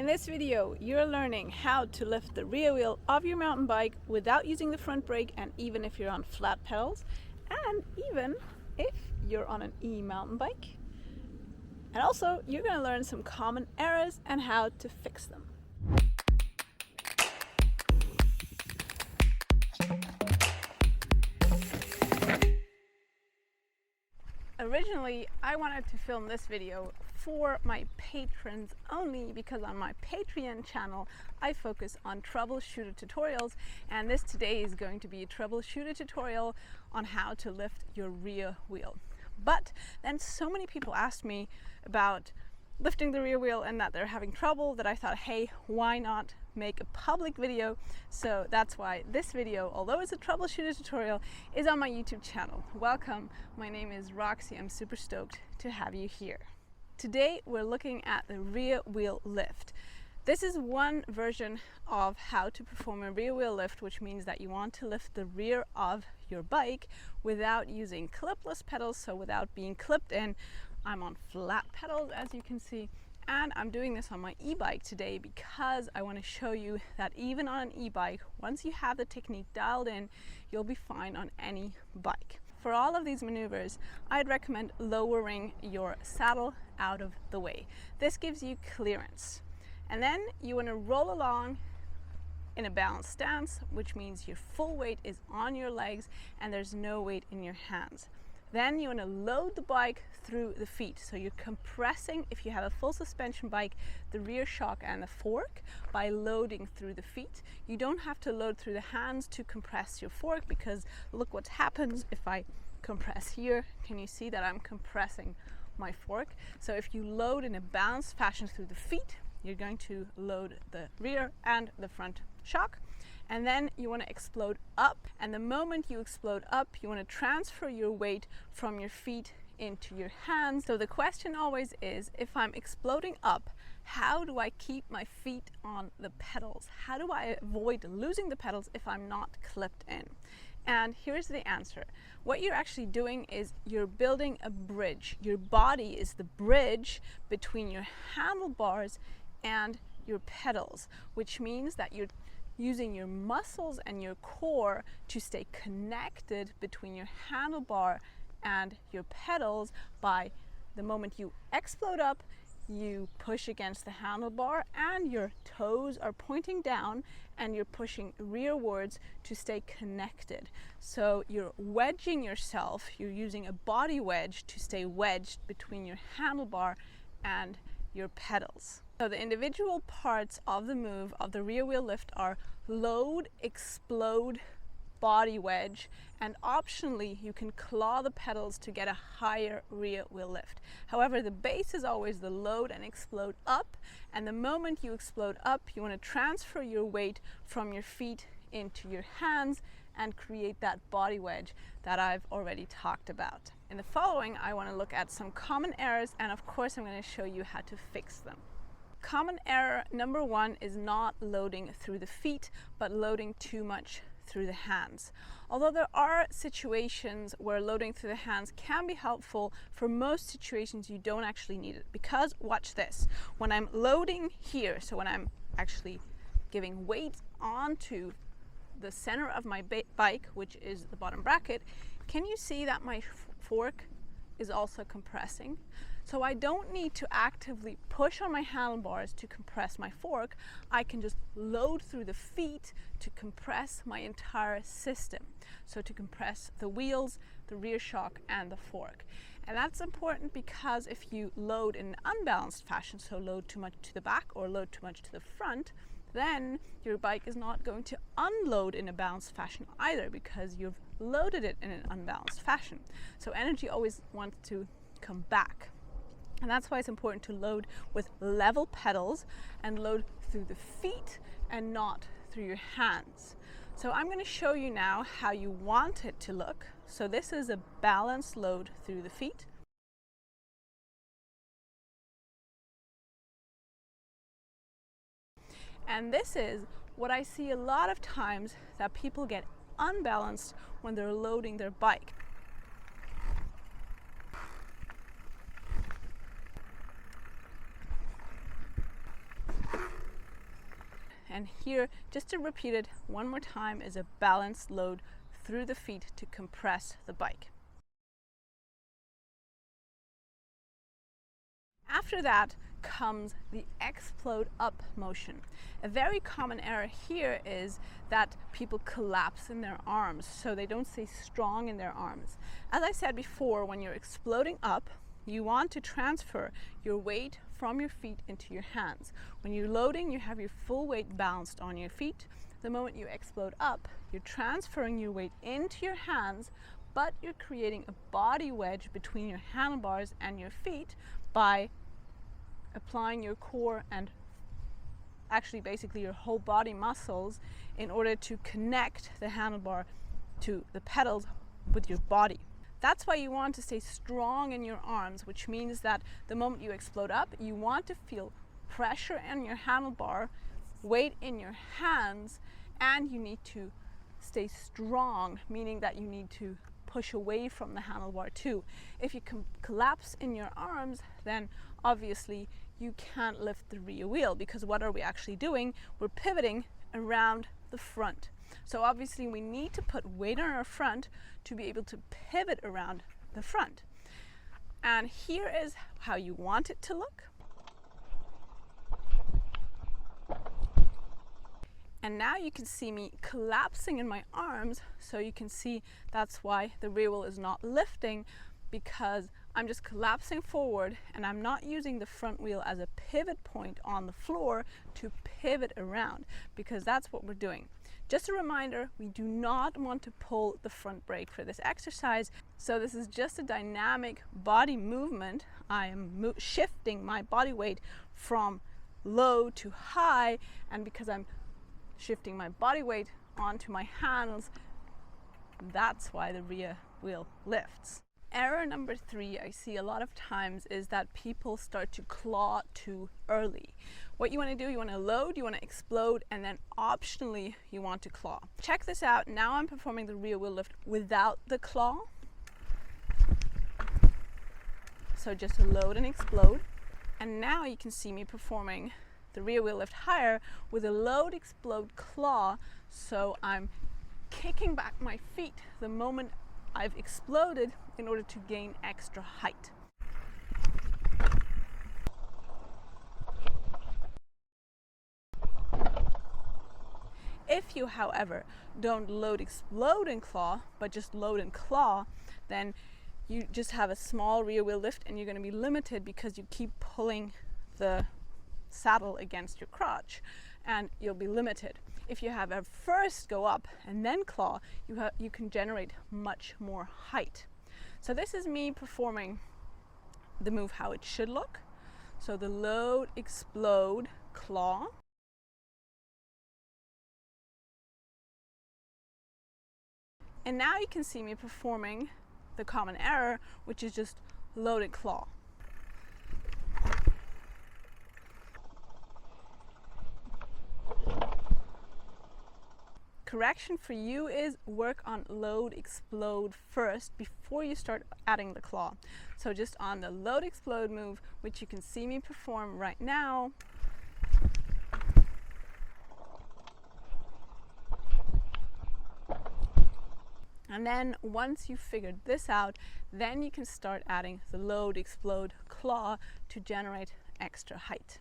this video, you're learning how to lift the rear wheel of your mountain bike without using the front brake, and even if you're on flat pedals, and even if you're on an e-mountain bike. And also, you're going to learn some common errors and how to fix them. Originally, I wanted to film this video for my patrons only because on my Patreon channel I focus on troubleshooter tutorials, and this today is going to be a troubleshooter tutorial on how to lift your rear wheel. But then so many people asked me about lifting the rear wheel and that they're having trouble that I thought, hey, why not make a public video? So that's why this video, although it's a troubleshooter tutorial, is on my YouTube channel. Welcome, my name is Roxy. I'm super stoked to have you here. Today we're looking at the rear wheel lift. This is one version of how to perform a rear wheel lift, which means that you want to lift the rear of your bike without using clipless pedals, so without being clipped in. I'm on flat pedals, as you can see, and I'm doing this on my e-bike today because I want to show you that even on an e-bike, once you have the technique dialed in, you'll be fine on any bike. For all of these maneuvers, I'd recommend lowering your saddle out of the way. This gives you clearance. And then you want to roll along in a balanced stance, which means your full weight is on your legs and there's no weight in your hands. Then you want to load the bike through the feet. So you're compressing, if you have a full suspension bike, the rear shock and the fork by loading through the feet. You don't have to load through the hands to compress your fork, because look what happens if I compress here. Can you see that I'm compressing my fork? So if you load in a balanced fashion through the feet, you're going to load the rear and the front shock. And then you want to explode up, and the moment you explode up, you want to transfer your weight from your feet into your hands. So the question always is, if I'm exploding up, how do I keep my feet on the pedals? How do I avoid losing the pedals if I'm not clipped in? And here's the answer. What you're actually doing is you're building a bridge. Your body is the bridge between your handlebars and your pedals, which means that you're using your muscles and your core to stay connected between your handlebar and your pedals. By the moment you explode up, you push against the handlebar and your toes are pointing down and you're pushing rearwards to stay connected. So you're wedging yourself, you're using a body wedge to stay wedged between your handlebar and your pedals. So the individual parts of the move of the rear wheel lift are load, explode, body wedge, and optionally you can claw the pedals to get a higher rear wheel lift. However, the base is always the load and explode up, and the moment you explode up, you want to transfer your weight from your feet into your hands and create that body wedge that I've already talked about. In the following, I want to look at some common errors, and of course I'm going to show you how to fix them. Common error number one is not loading through the feet, but loading too much through the hands. Although there are situations where loading through the hands can be helpful, for most situations you don't actually need it. Because watch this, when I'm loading here, so when I'm actually giving weight onto the center of my bike, which is the bottom bracket, can you see that my fork is also compressing? So I don't need to actively push on my handlebars to compress my fork. I can just load through the feet to compress my entire system. So to compress the wheels, the rear shock, and the fork. And that's important because if you load in an unbalanced fashion, so load too much to the back or load too much to the front, then your bike is not going to unload in a balanced fashion either, because you've loaded it in an unbalanced fashion. So energy always wants to come back. And that's why it's important to load with level pedals and load through the feet and not through your hands. So I'm going to show you now how you want it to look. So this is a balanced load through the feet. And this is what I see a lot of times, that people get unbalanced when they're loading their bike. And here, just to repeat it one more time, is a balanced load through the feet to compress the bike. After that comes the explode up motion. A very common error here is that people collapse in their arms, so they don't stay strong in their arms. As I said before, when you're exploding up, you want to transfer your weight from your feet into your hands. When you're loading, you have your full weight balanced on your feet. The moment you explode up, you're transferring your weight into your hands, but you're creating a body wedge between your handlebars and your feet by applying your core and actually basically your whole body muscles in order to connect the handlebar to the pedals with your body. That's why you want to stay strong in your arms, which means that the moment you explode up, you want to feel pressure in your handlebar, weight in your hands, and you need to stay strong, meaning that you need to push away from the handlebar too. If you collapse in your arms, then obviously you can't lift the rear wheel, because what are we actually doing? We're pivoting around the front. So obviously we need to put weight on our front to be able to pivot around the front. And here is how you want it to look. And now you can see me collapsing in my arms, so you can see that's why the rear wheel is not lifting, because I'm just collapsing forward and I'm not using the front wheel as a pivot point on the floor to pivot around, because that's what we're doing. Just a reminder, we do not want to pull the front brake for this exercise. So this is just a dynamic body movement. I am shifting my body weight from low to high, and because I'm shifting my body weight onto my hands, that's why the rear wheel lifts. Error number 3 I see a lot of times is that people start to claw too early. What you want to do, you want to load, you want to explode, and then optionally you want to claw. Check this out. Now I'm performing the rear wheel lift without the claw. So just load and explode. And now you can see me performing the rear wheel lift higher with a load, explode, claw. So I'm kicking back my feet the moment I've exploded in order to gain extra height. If you, however, don't load, explode, and claw, but just load and claw, then you just have a small rear wheel lift and you're going to be limited because you keep pulling the saddle against your crotch and you'll be limited. If you have a first go up and then claw, you can generate much more height. So this is me performing the move how it should look. So the load, explode, claw. And now you can see me performing the common error, which is just load and claw. Correction for you is work on load, explode first before you start adding the claw. So just on the load, explode move, which you can see me perform right now, and then once you've figured this out, then you can start adding the load, explode, claw to generate extra height.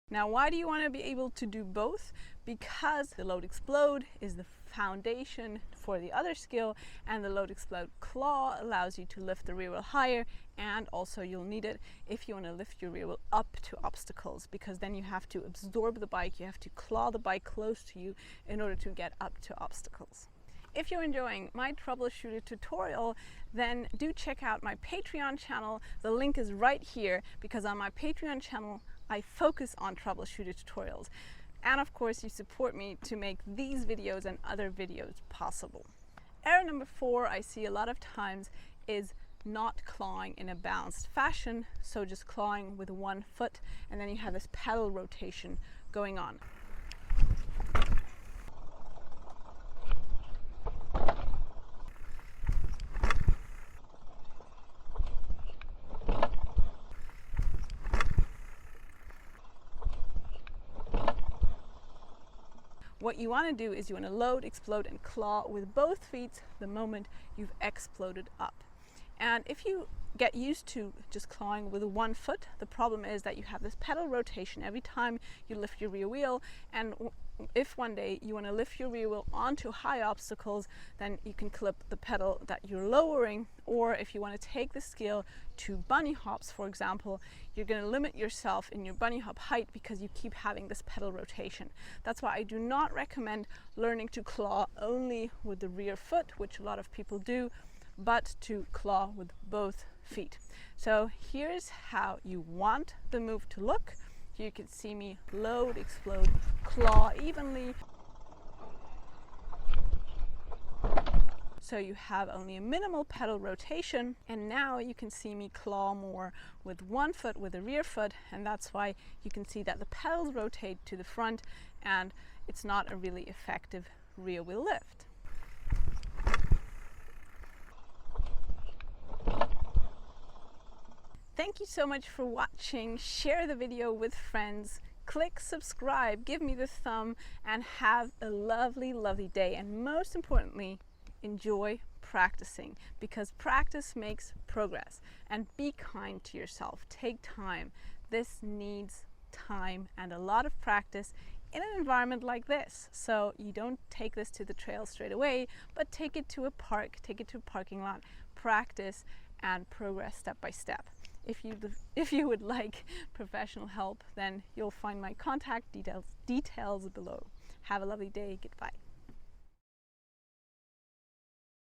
Now, why do you want to be able to do both? Because the load explode is the foundation for the other skill, and the load explode claw allows you to lift the rear wheel higher, and also you'll need it if you want to lift your rear wheel up to obstacles, because then you have to absorb the bike, you have to claw the bike close to you in order to get up to obstacles. If you're enjoying my troubleshooter tutorial, then do check out my Patreon channel. The link is right here, because on my Patreon channel I focus on troubleshooter tutorials. And of course, you support me to make these videos and other videos possible. Error number 4 I see a lot of times is not clawing in a balanced fashion. So just clawing with one foot, and then you have this pedal rotation going on. What you want to do is you want to load, explode, and claw with both feet the moment you've exploded up. And if you get used to just clawing with one foot, the problem is that you have this pedal rotation every time you lift your rear wheel, and if one day you want to lift your rear wheel onto high obstacles, then you can clip the pedal that you're lowering. Or if you want to take the skill to bunny hops, for example, you're going to limit yourself in your bunny hop height because you keep having this pedal rotation. That's why I do not recommend learning to claw only with the rear foot, which a lot of people do, but to claw with both feet. So here's how you want the move to look. You can see me load, explode, claw evenly. So you have only a minimal pedal rotation, and now you can see me claw more with one foot, with the rear foot, and that's why you can see that the pedals rotate to the front and it's not a really effective rear wheel lift. Thank you so much for watching. Share the video with friends, click subscribe, give me the thumb, and have a lovely, lovely day. And most importantly, enjoy practicing, because practice makes progress. And be kind to yourself. Take time. This needs time and a lot of practice in an environment like this. So you don't take this to the trail straight away, but take it to a park, take it to a parking lot, practice and progress step by step. If you would like professional help, then you'll find my contact details below. Have a lovely day. Goodbye.